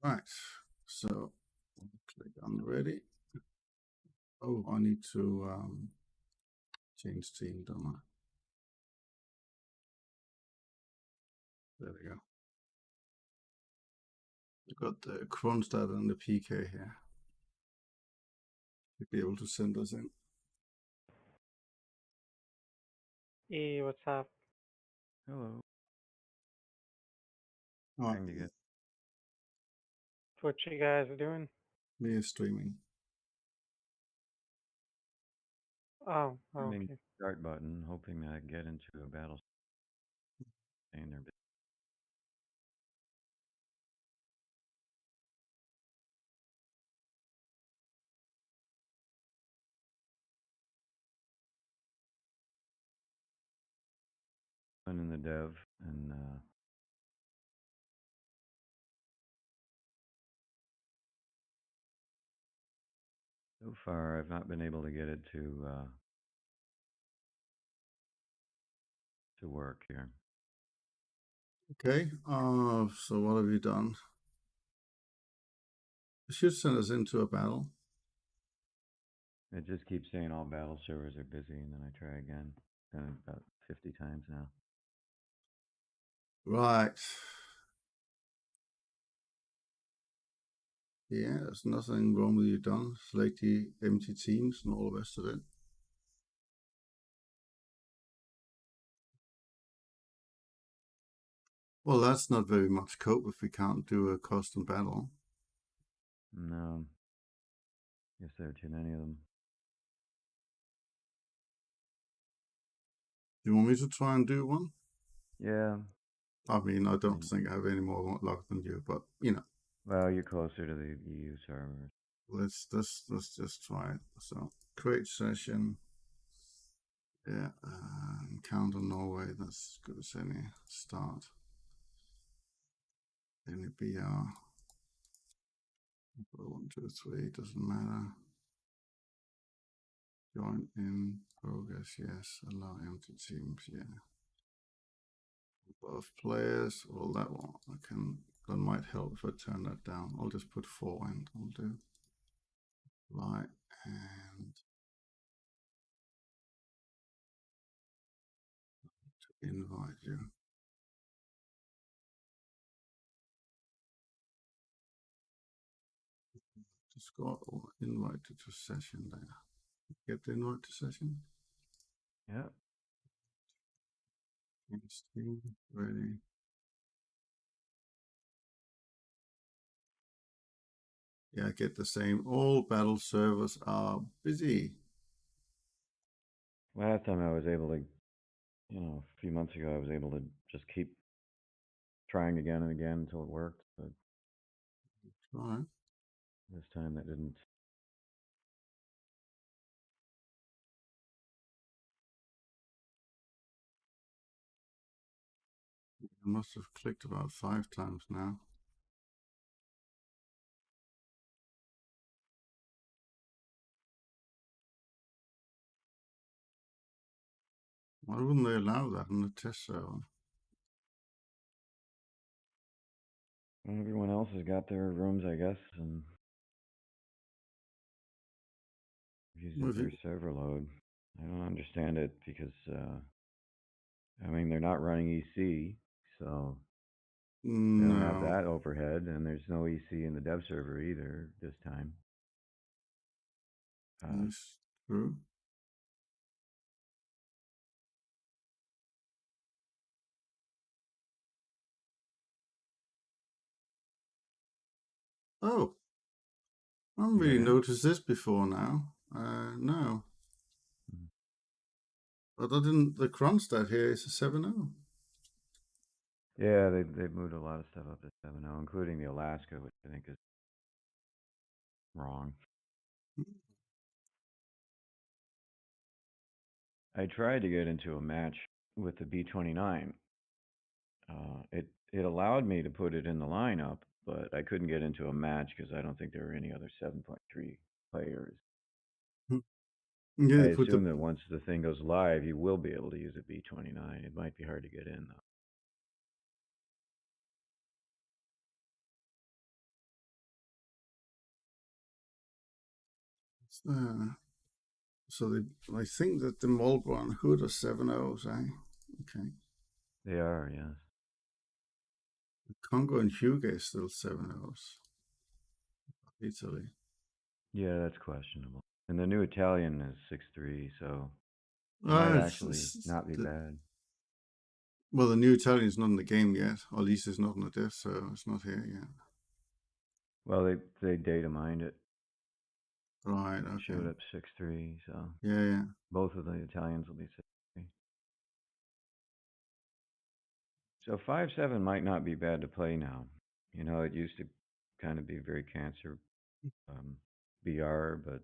Right, so click on ready. Oh, I need to change team, don't I? There we go. We've got the Kronstadt and the PK here. You'll be able to send us in. Hey, what's up? Hello. Oh, Trying to get What you guys are doing? me is streaming. Oh, hitting okay. the start button, hoping that I get into a battle. Staying there. In the dev, and so far I've not been able to get it to work here. Okay, so what have you done? It should send us into a battle. It just keeps saying all battle servers are busy, and then I try again. Done it about 50 times now. Right. Yeah, there's nothing wrong with you done. Select the empty teams and all the rest of it. Well, that's not very much cope if we can't do a custom battle. No. Guess there are too many of them. Do you want me to try and do one? Yeah. I mean, I don't think I have any more luck than you, but you know. Well, you're closer to the EU servers. Let's just try it. So create session. Yeah, encounter Norway. That's as good as any. Start. Any BR. 1, 2, 3 doesn't matter. Join in progress. Yes. Allow empty teams. Yeah. Above players. Well, that one that might help if I turn that down. I'll just put 4 in. I'll do. Right, and to invite you. Just got invited to session there. Get the invite to session. Yeah. Steam ready. Yeah, get the same. All battle servers are busy. Last time I was able to, a few months ago, I was able to just keep trying again and again until it worked. But Right. this time that didn't. I must have clicked about 5 times now. Why wouldn't they allow that in the test server? Well, everyone else has got their rooms, I guess, and using their server load. I don't understand it because, they're not running EC, so they don't have that overhead, and there's no EC in the dev server either this time. That's true. Oh, I haven't really noticed this before now. No. But I didn't. The Kronstadt here is a 7-0. Yeah, they've moved a lot of stuff up to 7.0, including the Alaska, which I think is wrong. I tried to get into a match with the B-29. It allowed me to put it in the lineup, but I couldn't get into a match because I don't think there were any other 7.3 players. Yeah, I assume that once the thing goes live, you will be able to use a B-29. It might be hard to get in, though. So I think that the Marlborough and Hood are 7-0s, eh? Okay. They are, yes. Congo and Hugo is still 7-0s. Italy. Yeah, that's questionable. And the new Italian is 6-3, so it might actually not be bad. Well, the new Italian's not in the game yet, or at least it's not in the diff, so it's not here yet. Well, they data mined it. Right, okay. Showed up 6-3, so yeah. Both of the Italians will be 6-3. So 5-7 might not be bad to play now. You know, it used to kind of be very cancer BR, but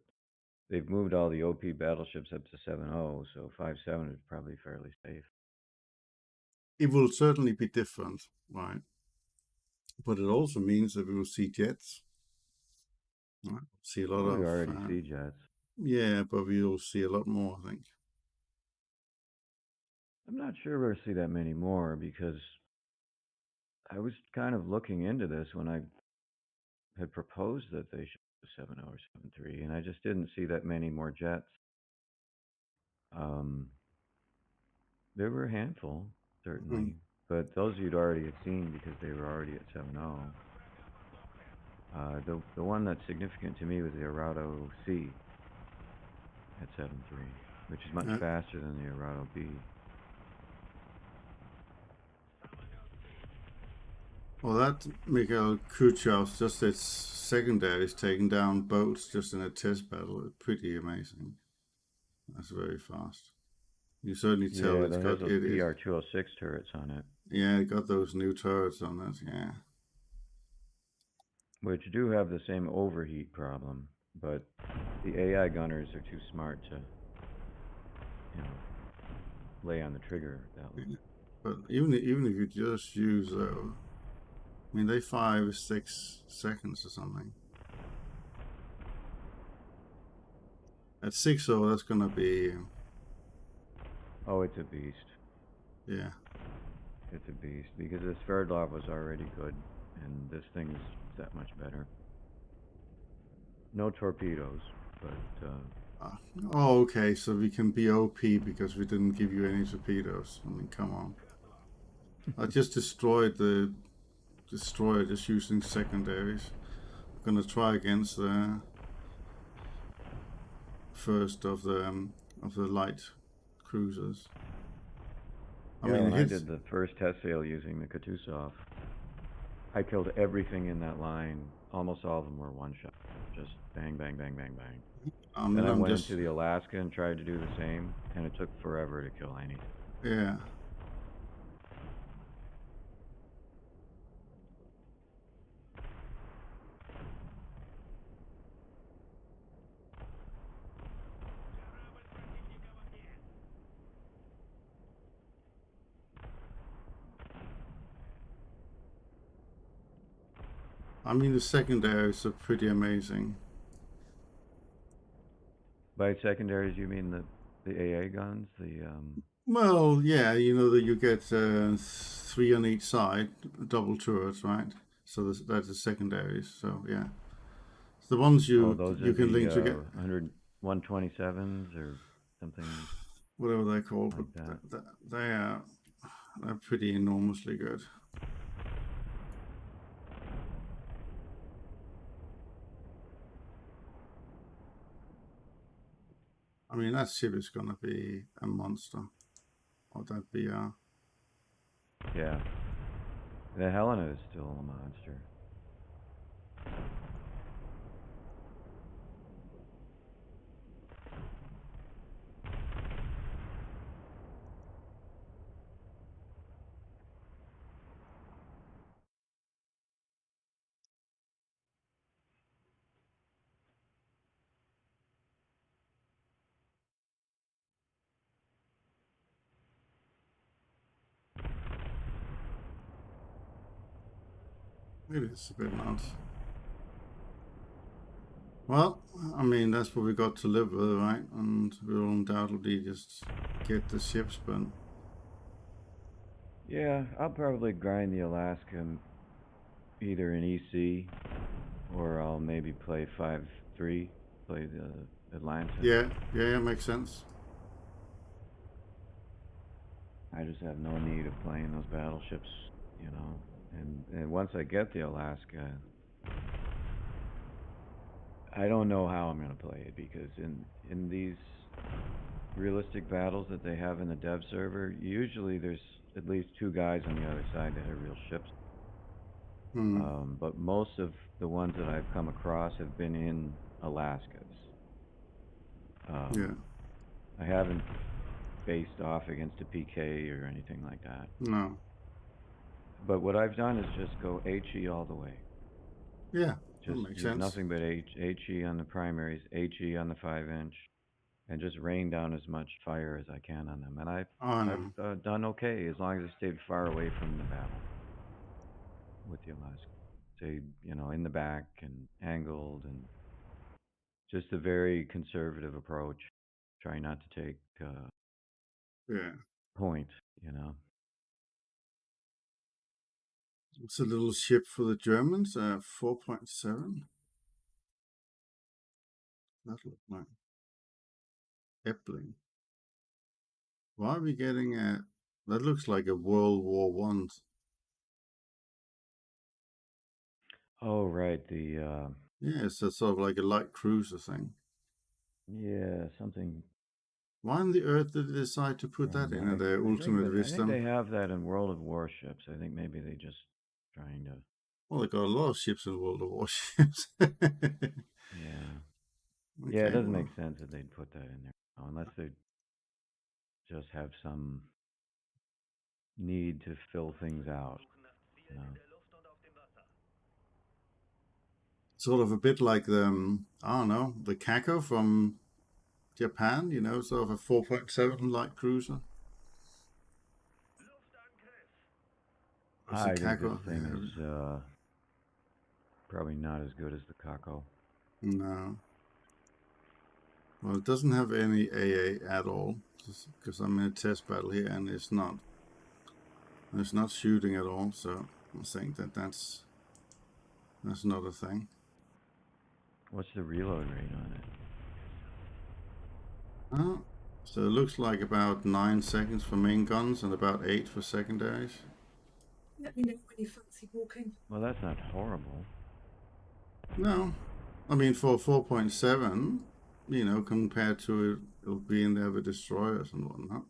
they've moved all the OP battleships up to 7-0, so 5-7 is probably fairly safe. It will certainly be different, right? But it also means that we will see jets. Right? See a lot of. We already see jets. Yeah, but we will see a lot more, I think. I'm not sure we'll see that many more because I was kind of looking into this when I had proposed that they should go 7-0 or 7-3, and I just didn't see that many more jets. There were a handful, certainly, but those you'd already had seen because they were already at 7-0. The one that's significant to me was the Arado C at 7-3, which is much faster than the Arado B. Well, that Mikhail Khrushchev's just its secondaries taking down boats just in a test battle. It's pretty amazing. That's very fast. You certainly tell it's got those PR-206 turrets on it. Yeah, it got those new turrets on it, yeah. Which do have the same overheat problem, but the AI gunners are too smart to, lay on the trigger that way. But even if you just use those, I mean, they 5 or 6 seconds or something. At 6-0, that's gonna be. Oh, it's a beast. Yeah. It's a beast because the Sverdlov was already good, and this thing's that much better. No torpedoes, but. Oh, okay. So we can be OP because we didn't give you any torpedoes. I mean, come on. I just destroyed the destroyer just using secondaries. I'm gonna try against the first of the light cruisers. When I did the first test sail using the Kutuzov, I killed everything in that line. Almost all of them were one shot. Just bang, bang, bang, bang, bang. Then I went into the Alaska and tried to do the same, and it took forever to kill anything. Yeah. I mean, the secondaries are pretty amazing. By secondaries, you mean the AA guns? Well, yeah, you know that you get 3 on each side, double turrets, right? So that's the secondaries. So yeah, the ones you can link together. 127s or something. Whatever they're called, like but they're pretty enormously good. I mean, that ship is gonna be a monster. Or that BR. Yeah. The Helena is still a monster. It is a bit nuts. Well, I mean, that's what we got to live with, right? And we'll undoubtedly just get the ships, but... Yeah, I'll probably grind the Alaska either in EC, or I'll maybe play 5-3, play Atlantis. Yeah, makes sense. I just have no need of playing those battleships, you know. And once I get the Alaska, I don't know how I'm gonna play it, because in these realistic battles that they have in the dev server, usually there's at least two guys on the other side that have real ships. But most of the ones that I've come across have been in Alaskas. Yeah. I haven't faced off against a PK or anything like that. No. But what I've done is just go HE all the way. Yeah, Just that makes use sense. nothing but HE on the primaries, HE on the 5-inch, and just rain down as much fire as I can on them. And I've done okay as long as I stayed far away from the battle with the Alaska. Say, you know, in the back and angled, and just a very conservative approach. Try not to take point, you know. It's a little ship for the Germans, 4.7. That looked like Epling. Why are we getting a? That looks like a World War One. Oh right, the Yeah, it's a sort of like a light cruiser thing. yeah, something. Why on the earth did they decide to put that in their ultimate I think they wisdom? have that in World of Warships. I think maybe they just trying to. Well, they got a lot of ships in World of Warships. Yeah. Okay, Yeah, it doesn't well, make sense that they'd put that in there, unless they just have some need to fill things out, you know. sort of a bit like the I don't know, the Kako from Japan. You know, sort of a 4.7 light cruiser. What's the I think this Kako? thing is probably not as good as the Kako. No. Well, it doesn't have any AA at all, because I'm in a test battle here, and it's not shooting at all. So I think that's not a thing. What's the reload rate on it? Oh, so it looks like about 9 seconds for main guns and about 8 for secondaries. Let me know when you fancy walking. Well, that's not horrible. No, I mean for 4.7, you know, compared to it being there with destroyers and whatnot.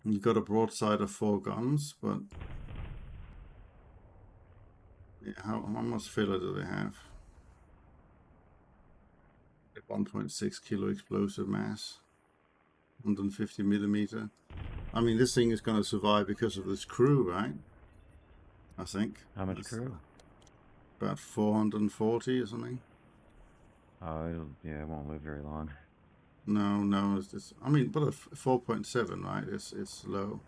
You got a broadside of 4 guns, but yeah, how much filler do they have? 1.6 kilo explosive mass, 150 millimeter. I mean, this thing is going to survive because of this crew, right? I think. How much crew? About 440 or something. Oh, yeah, it won't live very long. No, it's just, I mean, but a 4.7, right? It's low.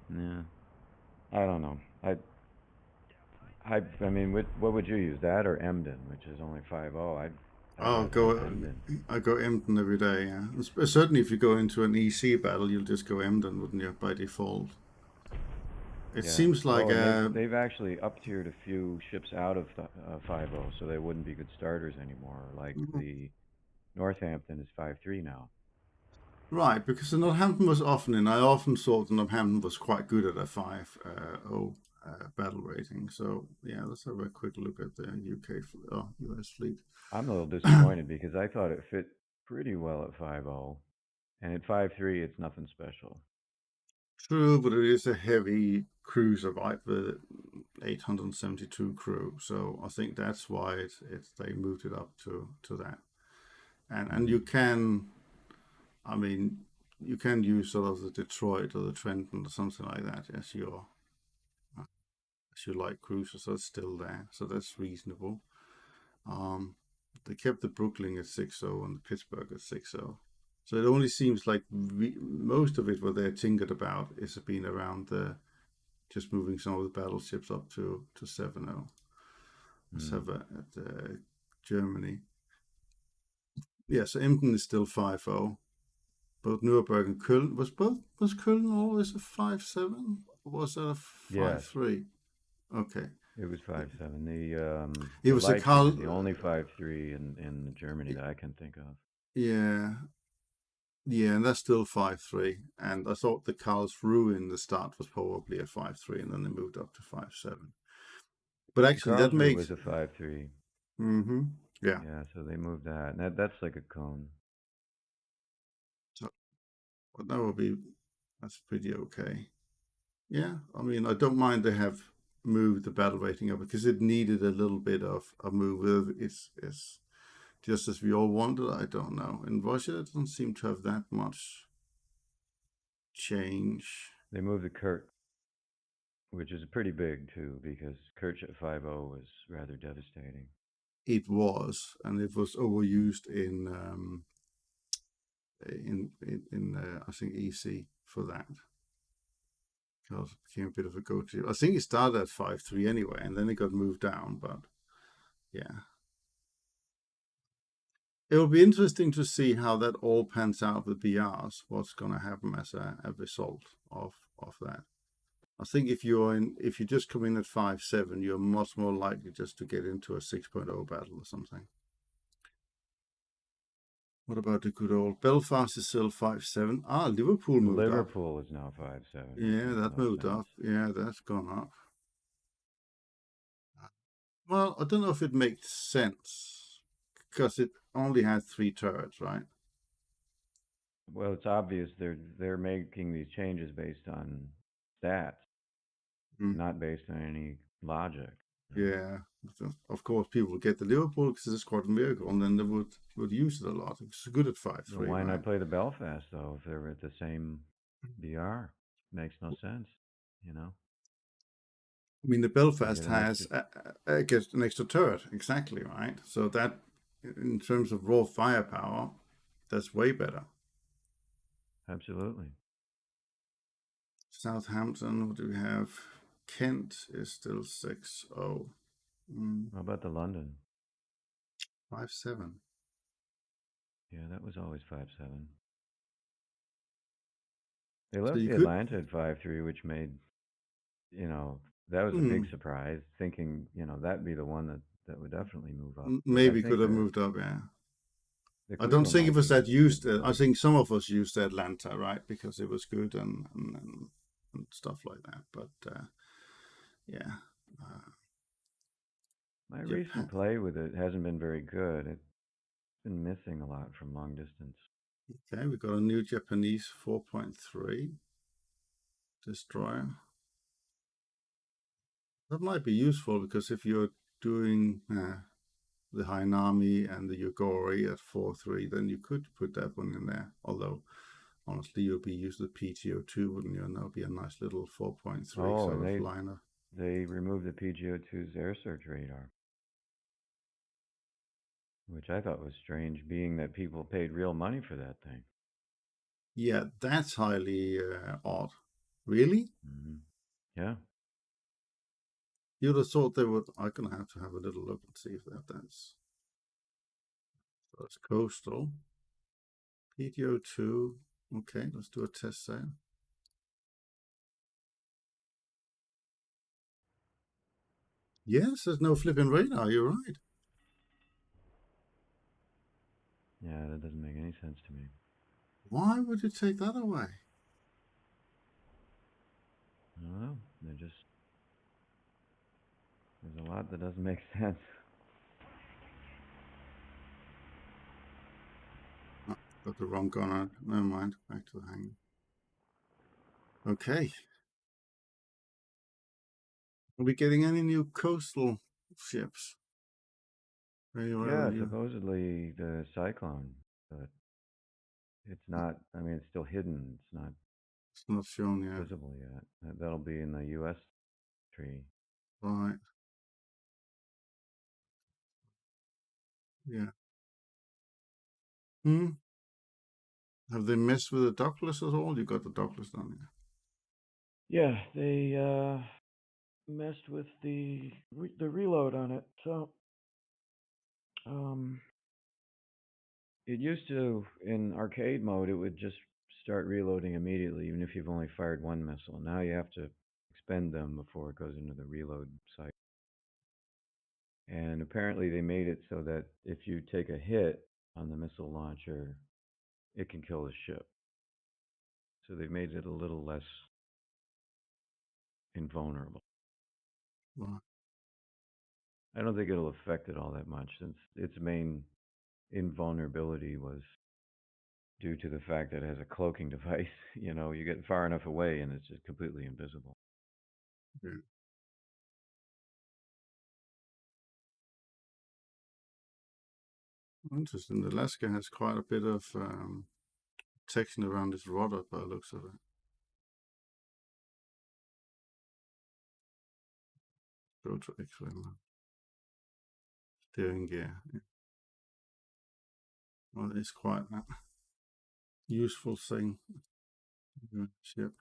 Yeah, I don't know. I mean, what would you use, that or Emden, which is only 5.0? I go Emden every day. Yeah, certainly if you go into an EC battle, you'll just go Emden, wouldn't you, by default? It seems like they've actually up-tiered a few ships out of 5.0, so they wouldn't be good starters anymore. Like the Northampton is 5.3 now. Right, because the Northampton was often in. I often thought the Northampton was quite good at a 5.0 battle rating. So yeah, let's have a quick look at the US fleet. I'm a little disappointed because I thought it fit pretty well at 5.0, and at 5.3 it's nothing special. True, but it is a heavy cruiser, right, with 872 crew. So I think that's why they moved it up to that. And you can, I mean, you can use sort of the Detroit or the Trenton or something like that as your light cruiser, so it's still there. So that's reasonable. They kept the Brooklyn at 6.0 and the Pittsburgh at 6.0. So it only seems like most of it, what they're tinkered about, is been around just moving some of the battleships up to 7.0. Let's have at Germany. Yeah, so Emden is still 5.0. Both Nuremberg and Köln was Köln always a 5.7? Or was that a 5.3? Yes. Okay. It was 5.7. It The was a Leipzig Carl. is the only 5.3 in Germany that I can think of. Yeah, yeah, and that's still 5.3. And I thought the Karlsruhe in the start was probably at 5.3, and then they moved up to 5.7. But actually, that Karlsruhe makes. was a 5.3. Mm-hmm. Yeah. Yeah, so they moved that. And that's like a cone. So, but that would be. That's pretty okay. Yeah, I mean, I don't mind they have moved the battle rating up because it needed a little bit of a move. It's just as we all wanted. I don't know. In Russia, it doesn't seem to have that much change. They moved the Kurt, which is pretty big too, because Kurt at 5.0 was rather devastating. It was, and it was overused in I think EC for that. Because it became a bit of a go-to. I think it started at 5.3 anyway, and then it got moved down. But yeah, it will be interesting to see how that all pans out with BRs. What's going to happen as a result of that. I think if you just come in at 5.7, you're much more likely just to get into a 6.0 battle or something. What about the good old Belfast is still 5.7? Liverpool moved up. Liverpool is now 5.7. Yeah, that moved up. Yeah, that's gone up. Well, I don't know if it makes sense because it only had 3 turrets, right? Well, it's obvious they're making these changes based on stats, not based on any logic. Yeah, of course, people would get the Liverpool because it's a squadron vehicle, and then they would use it a lot. It's good at 5.3. Well, why right? not play the Belfast though if they're at the same BR? Makes no sense, you know. I mean, the Belfast Get an has gets an extra turret, exactly, right? So that, in terms of raw firepower, that's way better. Absolutely. Southampton, what do we have? Kent is still 6.0. How about the London? 5.7. Yeah, that was always 5.7. They So left you the could Atlanta at 5.3, which made, that was a big surprise, thinking, that'd be the one that would definitely move up. maybe could have moved up, yeah. I don't Kuzo think it might was be that used. good. I think some of us used Atlanta, right, because it was good and stuff like that. But yeah, My recent play with it hasn't been very good. It's been missing a lot from long distance. Okay, we got a new Japanese 4.3 destroyer. That might be useful because if you're doing the Hainami and the Yogori at 4.3, then you could put that one in there. Although, honestly, you'll be using the PTO2, wouldn't you? And that'll be a nice little 4.3 sort of liner. They removed the PGO2's air search radar, which I thought was strange, being that people paid real money for that thing. Yeah, that's highly odd. Really? Mm-hmm. Yeah. You'd have thought they would. I'm going to have a little look and see if that's. So it's coastal. PTO2. Okay, let's do a test sail. Yes, there's no flipping radar. You're right. Yeah, that doesn't make any sense to me. Why would you take that away? I don't know. There's a lot that doesn't make sense. Oh, got the wrong gun on. Never mind. Back to the hangar. Okay. Are we getting any new coastal ships? Yeah, supposedly the Cyclone, but it's not. I mean, it's still hidden. It's not shown yet. Visible yet. That'll be in the U.S. tree. Right. Yeah. Have they messed with the dockless at all? You got the dockless down here. Yeah, they messed with the reload on it. So, it used to, in arcade mode, it would just start reloading immediately, even if you've only fired one missile. Now you have to expend them before it goes into the reload cycle. And apparently they made it so that if you take a hit on the missile launcher, it can kill the ship. So they've made it a little less invulnerable. Right. I don't think it'll affect it all that much, since its main invulnerability was due to the fact that it has a cloaking device. You know, you get far enough away and it's just completely invisible. Yeah. Interesting. The Alaska has quite a bit of protection around its rudder by the looks of it. Go to X-ray mode. Steering gear. Yeah. Well, it's quite a useful thing. Ship.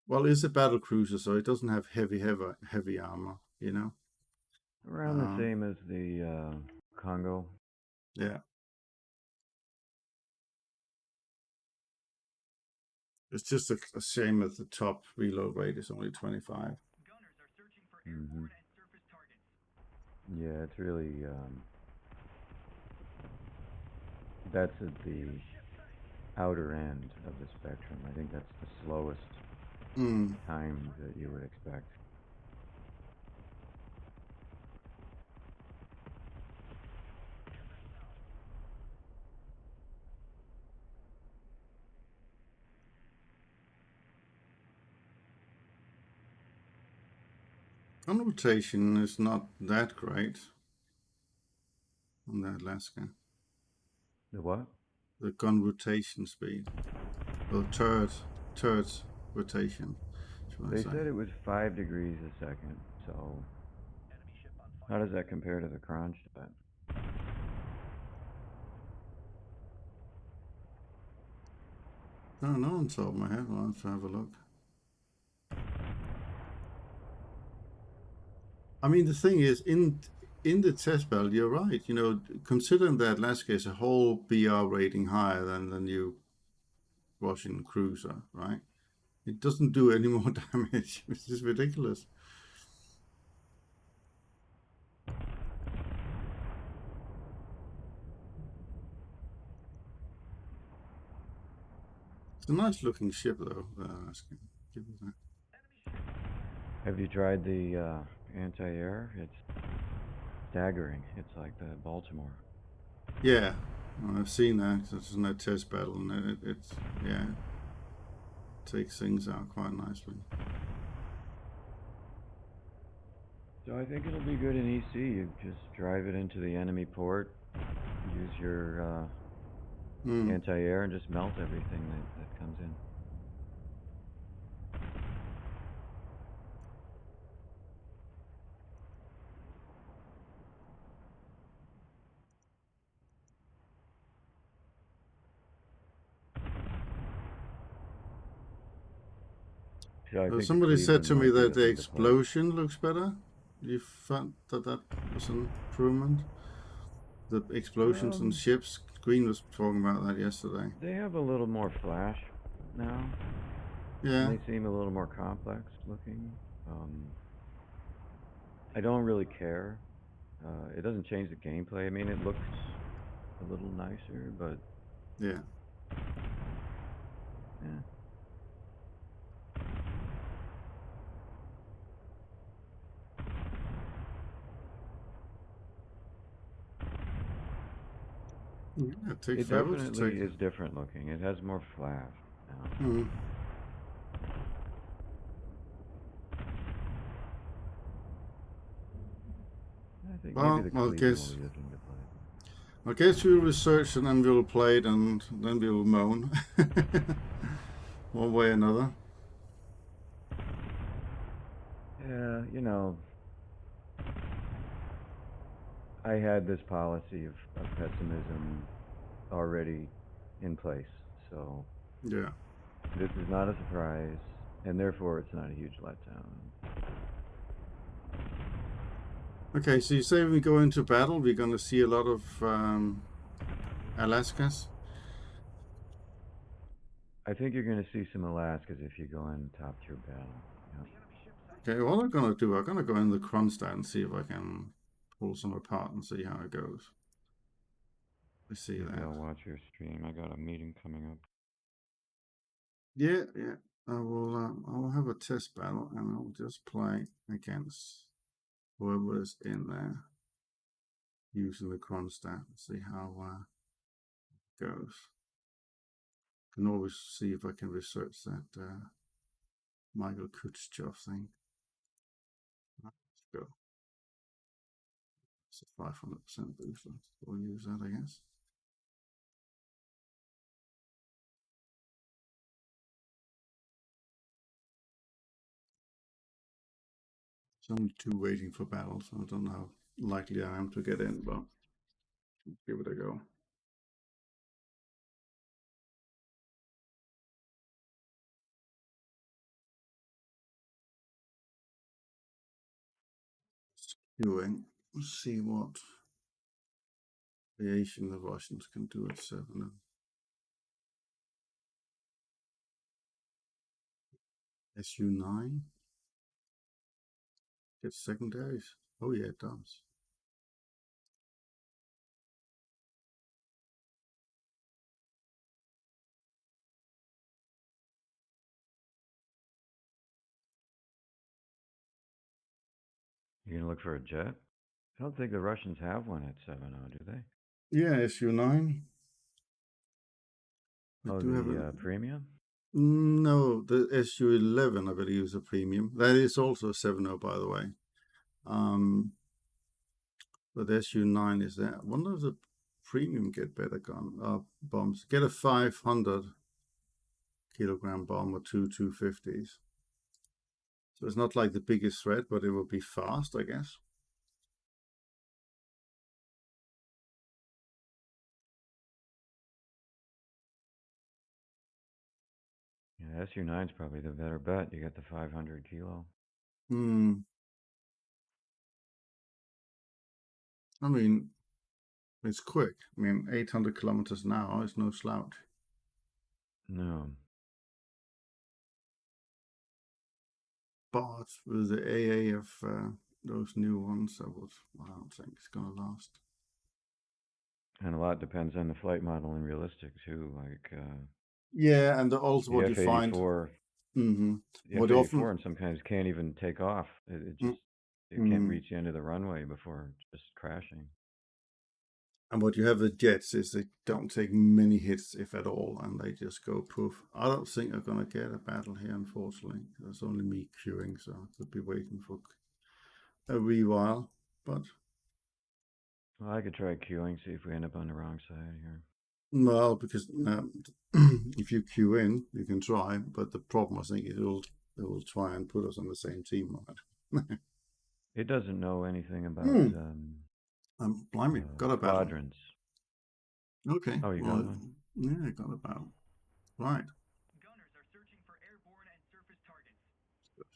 Well, it's a battle cruiser, so it doesn't have heavy armor. You know. Around the same as the Congo. Yeah. It's just a shame that the top reload rate is only 25. Mm-hmm. Yeah, it's really that's at the outer end of the spectrum. I think that's the slowest time that you would expect. Gun rotation is not that great on the Alaska. The what? The gun rotation speed. Or turret rotation. They said it was 5 degrees a second, so how does that compare to the Kronstadt? I don't know on top of my head. I'll have to have a look. I mean, the thing is, in the test battle, you're right. You know, considering that Alaska is a whole BR rating higher than the new Russian cruiser, right? It doesn't do any more damage, which is ridiculous. It's a nice looking ship, though. Alaska. Give it that. Have you tried the anti-air? It's staggering. It's like the Baltimore. Yeah, I've seen that. It's in that test battle, and it's yeah, takes things out quite nicely. So I think it'll be good in EC. You just drive it into the enemy port, use your anti-air, and just melt everything that comes in. So somebody said to me that the explosion looks better. You found that was an improvement? The explosions on ships. Green was talking about that yesterday. They have a little more flash now. Yeah. And they seem a little more complex looking. I don't really care. It doesn't change the gameplay. I mean, it looks a little nicer, but yeah. It definitely is different looking. It has more flash now. I think maybe the Cleveland I guess we'll research and then we'll play it and then we'll moan. One way or another. Yeah, you know, I had this policy of pessimism already in place, so yeah, this is not a surprise, and therefore it's not a huge letdown. Okay, so you say when we go into battle, we're going to see a lot of Alaskas? I think you're going to see some Alaskas if you go in top tier battle. Okay, what I'm gonna do, I'm gonna go in the Kronstadt and see if I can pull some apart and see how it goes. I see Maybe that. I'll watch your stream. I got a meeting coming up. Yeah. I will have a test battle and I'll just play against whoever is in there using the Kronstadt and see how it goes. Can always see if I can research that Michael Kutchov thing. Let's go. It's a 500% boost. We'll use that, I guess. There's only 2 waiting for battles, so I don't know how likely I am to get in, but give it a go. Queuing. Let's see what variation the Russians can do at 7. SU-9? Get secondaries? Oh yeah, it does. You're gonna look for a jet? I don't think the Russians have one at 7.0, do they? Yeah, SU-9. Oh, do have the a premium? no, the SU-11 I believe is a premium. That is also a 7.0 by the way. But the SU-9 is there. I wonder if the premium get better bombs. Get a 500 kilogram bomb or 250s. So it's not like the biggest threat, but it will be fast, I guess. Yeah, SU-9's probably the better bet. You got the 500 kilo. I mean, it's quick. I mean, 800 kilometers an hour is no slouch. No. But with the AA of those new ones, I don't think it's going to last. And a lot depends on the flight model and realistic too. Like yeah, and also the what F-84, you find. The What F-84 often and sometimes can't even take off. It just it can't reach the end of the runway before just crashing. And what you have with jets is they don't take many hits, if at all, and they just go poof. I don't think I'm gonna get a battle here, unfortunately. There's only me queuing, so I could be waiting for a wee while. But Well, I could try queuing, see if we end up on the wrong side here. well, because if you queue in, you can try. But the problem, I think, it will try and put us on the same team on it. It doesn't know anything about blimey, got a battle. squadrons. Okay. Oh, you got one? Yeah, I got a battle. Right. Gunners are searching for airborne and surface targets.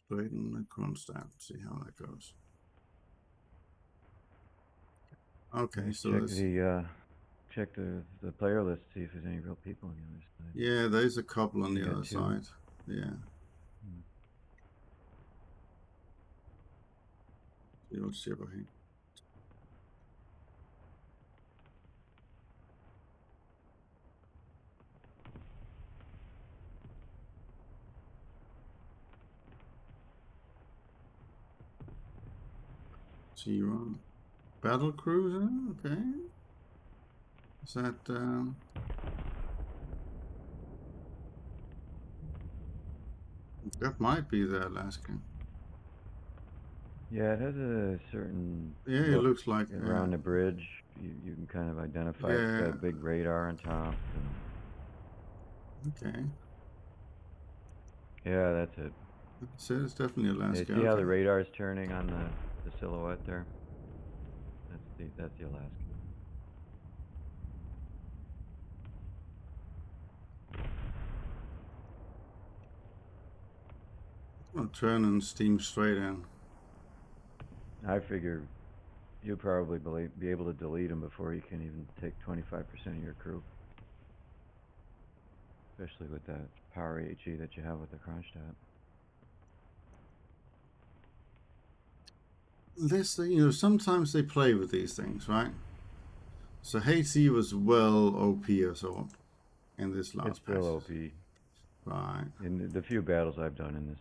Straight in the Kronstadt, see how that goes. Okay, Let's so check the player list, see if there's any real people on the other side. yeah, there's a couple on You the got other 2? side. Yeah. You'll see over here. See you on battle cruiser. Okay. Is that that might be the Alaska. Yeah, it has a certain Yeah, it look looks like around the bridge. You can kind of identify it's got a big radar on top. Okay. Yeah, that's it. So it's definitely Alaska. Yeah, see how the radar is turning on the silhouette there? That's the Alaska. I'll turn and steam straight in. I figure you'll probably be able to delete them before you can even take 25% of your crew. Especially with that power HE that you have with the Kronstadt. this, sometimes they play with these things, right? So Haiti was well OP or so in this last It's still patch. OP. Right. In the few battles I've done in this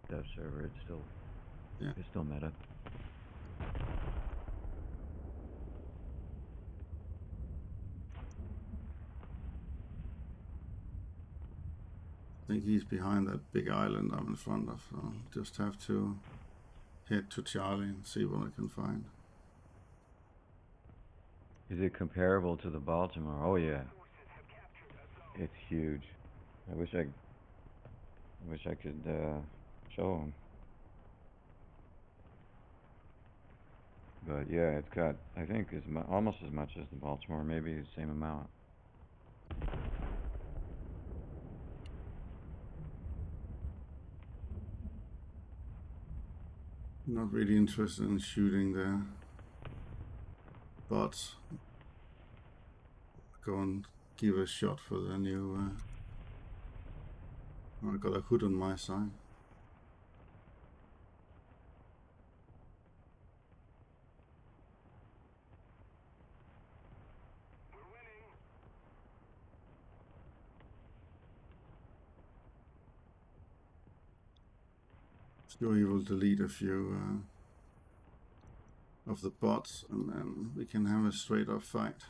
dev server, it's still meta. I think he's behind that big island I'm in front of, so just have to head to Charlie and see what I can find. Is it comparable to the Baltimore? Oh yeah. It's huge. I wish I could show him. But yeah, it's got, I think, almost as much as the Baltimore, maybe the same amount. Not really interested in shooting the bots. Go and give a shot for the new. I got a hood on my side. Sure, he will delete a few of the bots, and then we can have a straight up fight.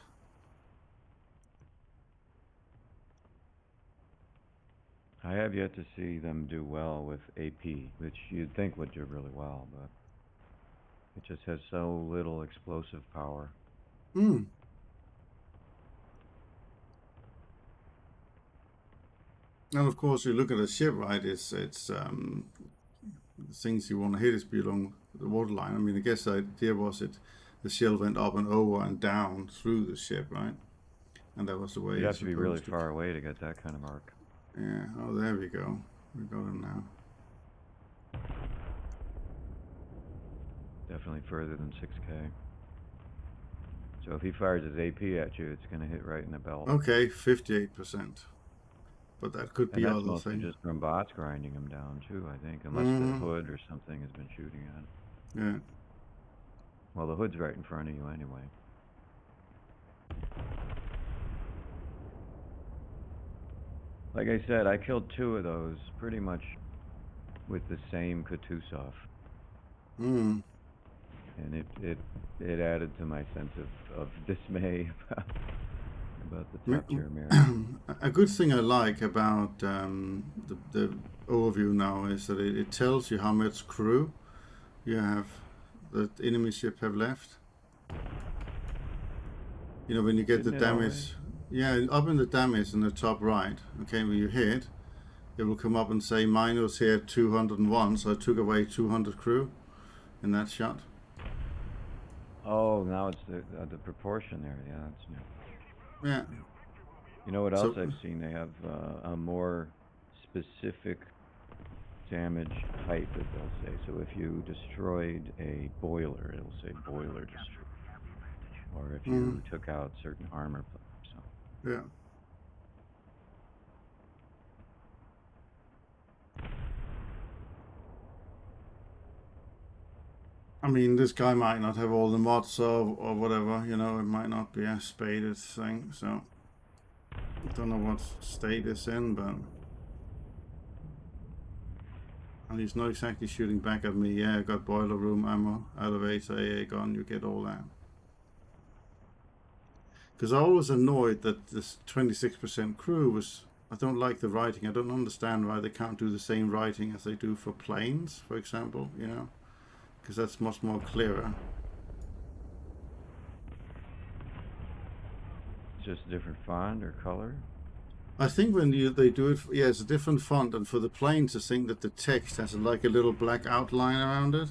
I have yet to see them do well with AP, which you'd think would do really well, but it just has so little explosive power. Hmm. And of course, you look at a ship, right? It's the things you want to hit is along the waterline. I mean, I guess the idea was the shell went up and over and down through the ship, right? And that was the way. You'd have to be really far away to get that kind of arc. Yeah. Oh, there we go. We got him now. Definitely further than 6K. So if he fires his AP at you, it's going to hit right in the belt. Okay, 58%. But that could be and that's other mostly things. just from bots grinding him down too, I think, unless the hood or something has been shooting at him. Yeah. Well, the hood's right in front of you anyway. Like I said, I killed 2 of those pretty much with the same Kutuzov. Hmm. And it added to my sense of dismay about the top tier American. A good thing I like about the overview now is that it tells you how much crew you have, that the enemy ship have left. You know, when you get the damage, yeah, up in the damage in the top right, okay, when you hit, it will come up and say minus here 201, so I took away 200 crew in that shot. Oh, now it's the proportion there, yeah, that's new. Yeah. You know what else I've seen? They have a more specific damage type that they'll say. So if you destroyed a boiler, it'll say boiler destroyed. Or if you took out certain armor. So. Yeah. I mean, this guy might not have all the mods or whatever, you know, it might not be a spaded thing, so I don't know what state it's in, but and he's not exactly shooting back at me. Yeah, I got boiler room ammo, elevator, AA gun, you get all that. Because I was annoyed that this 26% crew was, I don't like the writing. I don't understand why they can't do the same writing as they do for planes, for example, you know, because that's much more clearer. Just a different font or color? I think when they do it, yeah, it's a different font, and for the planes, I think that the text has like a little black outline around it.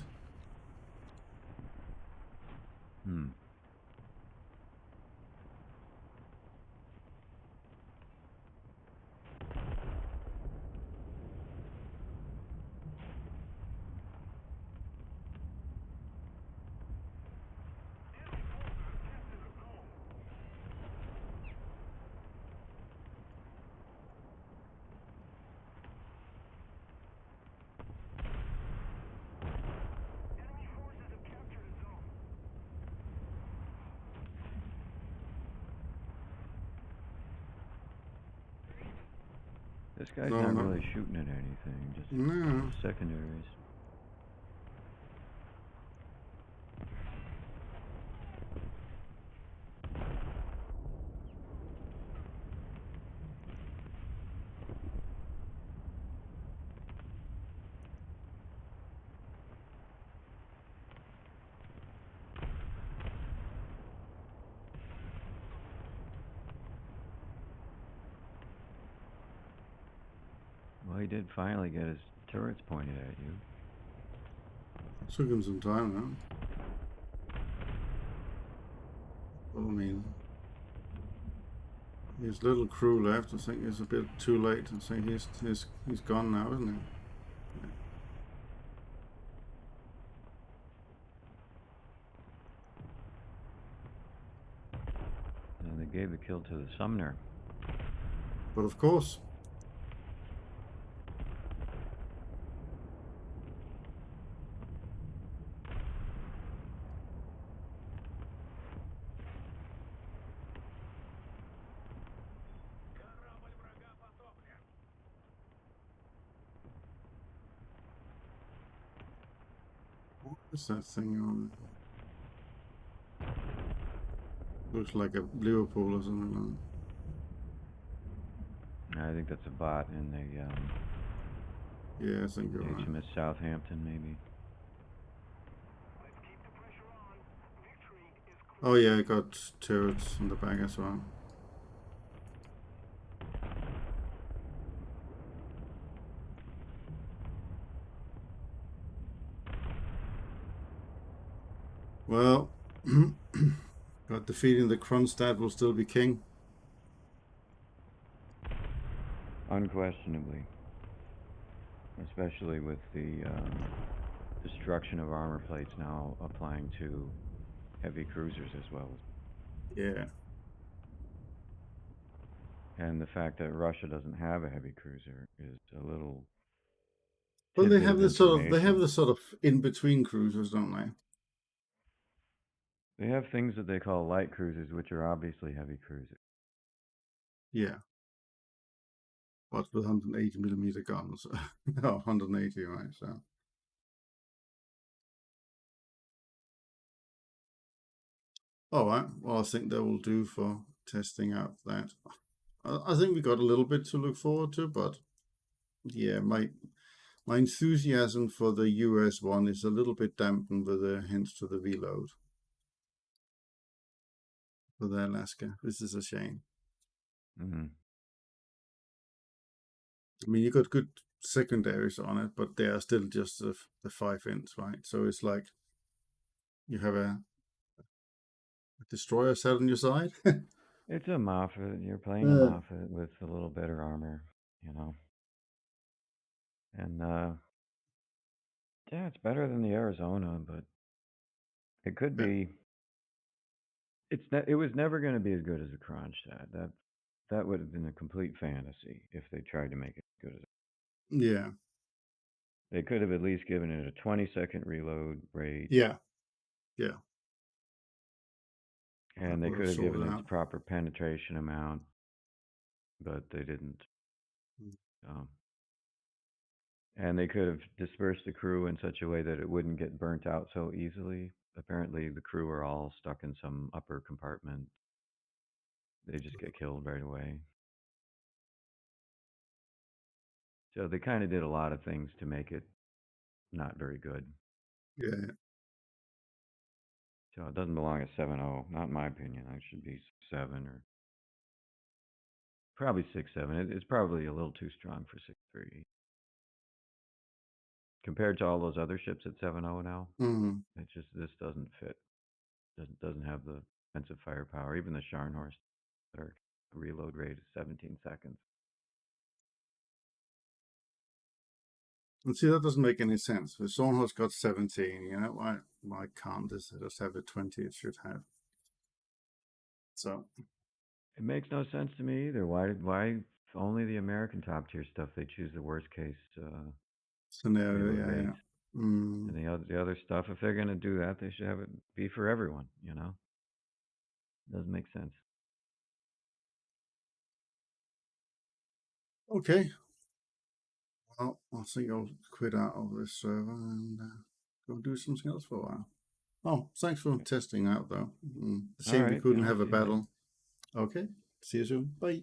This guy's No, not no. really shooting at anything, just No. secondaries. Well, he did finally get his turrets pointed at you. Took him some time now. Well, I mean, his little crew left. I think it's a bit too late to say he's gone now, isn't he? And they gave the kill to the Sumner. But of course. What is that thing on? Looks like a Liverpool or something like I think that's a bot in the that. Yeah, I think you're right. HMS Southampton, maybe. Oh yeah, I got turrets in the back as well. Well, but defeating the Kronstadt will still be king. Unquestionably. Especially with the destruction of armor plates now applying to heavy cruisers as well. Yeah. And the fact that Russia doesn't have a heavy cruiser is a little. Well, they tidbit have of the sort of information. in between cruisers, don't they? They have things that they call light cruisers, which are obviously heavy cruisers. Yeah. But with 180mm guns. No, 180, right? So. All right. Well, I think that will do for testing out that. I think we got a little bit to look forward to, but yeah, my enthusiasm for the US one is a little bit dampened with the hints to the reload for the Alaska. This is a shame. Mm-hmm. I mean, you got good secondaries on it, but they are still just the 5 inch, right? So it's like you have a destroyer set on your side. It's a Moffat. You're playing a Moffat with a little better armor, you know. And yeah, it's better than the Arizona, but it could Yeah. be. It was never going to be as good as a Kronstadt. That would have been a complete fantasy if they tried to make it as good as. Yeah. They could have at least given it a 20-second reload rate. Yeah. Yeah. And they could have given it its proper penetration amount, but they didn't. And they could have dispersed the crew in such a way that it wouldn't get burnt out so easily. Apparently, the crew are all stuck in some upper compartment. They just get killed right away. So they kind of did a lot of things to make it not very good. Yeah. So it doesn't belong at 7.0, not in my opinion. It should be 7 or probably 6.7. It's probably a little too strong for 6.3. Compared to all those other ships at 7.0 now, it's just this doesn't fit. Doesn't have the offensive firepower. Even the Scharnhorst, their reload rate is 17 seconds. And see, that doesn't make any sense. If Scharnhorst got 17, you know, why can't this just have the 20 it should have? So it makes no sense to me either. Why only the American top tier stuff? They choose the worst case scenario, reload rates. And the other stuff, if they're going to do that, they should have it be for everyone. You know, it doesn't make sense. Okay, Oh, I think I'll quit out of this server and go do something else for a while. Oh, thanks for testing out, though. Shame we Alright, couldn't yeah, have a see you later. battle. Okay, see you soon. Bye.